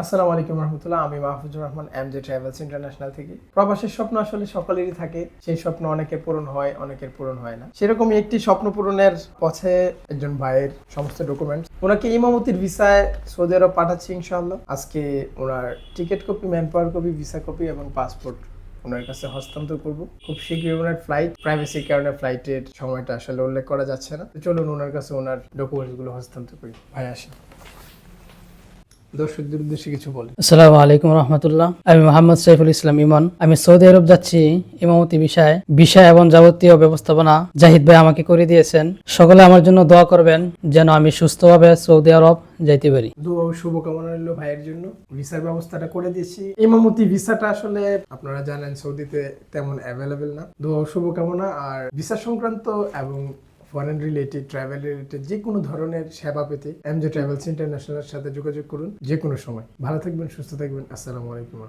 আসসালামু আলাইকুম রহমতুল্লাহ। আমি মাহফুজুর রহমান, এমজে ট্রাভেলস ইন্টারন্যাশনাল থেকে। প্রবাসের স্বপ্ন আসলে সকলেরই থাকে। সেই স্বপ্ন অনেকের পূরণ হয়, অনেকের পূরণ হয় না। সেরকমই একটি স্বপ্ন পূরণের পথে একজন ভাইয়ের সমস্ত ডকুমেন্টস ওনাকে ইমামতির ভিসায় সৌদি আরব পাঠাচ্ছি ইনশাআল্লাহ। আজকে ওনার ticket copy, man power copy, visa copy এবং পাসপোর্ট ওনার কাছে হস্তান্তর করব। খুব শীঘ্রই ওনার ফ্লাইট, প্রাইভেসির কারণে ফ্লাইটের সময়টা আসলে উল্লেখ করা যাচ্ছে না। তো চলুন ওনার কাছে ওনার ডকুমেন্টসগুলো হস্তান্তর করি। ভাই আসেন, দর্শকদের উদ্দেশ্যে কিছু বলেন। আসসালামু আলাইকুম রহমতুল্লাহ। আমি মোহাম্মদ সাইফুল ইসলাম ইমন। আমি সৌদি আরব যাচ্ছি ইমামতি বিষয় এবং যাবতীয় ব্যবস্থাপনা জাহিদ ভাই আমাকে করে দিয়েছেন। সকলে আমার জন্য দোয়া করবেন যেন আমি সুস্থভাবে সৌদি আরব যাইতে পারি। দোয়া ও শুভকামনা রইল ভাইয়ের জন্য। ভিসার ব্যবস্থাটা করে দিয়েছি। ইমামতি ভিসাটা আসলে আপনারা জানেন সৌদিতে তেমন অ্যাভেলেবেল না। দোয়া ও শুভকামনা। আর ভিসা সংক্রান্ত এবং ফরেন রিলেটেড, ট্রাভেল রিলেটেড যে কোনো ধরনের সেবা পেতে এমজে ট্রাভেলস ইন্টারন্যাশনালের সাথে যোগাযোগ করুন যে কোনো সময়। ভালো থাকবেন, সুস্থ থাকবেন। আসসালামু আলাইকুম।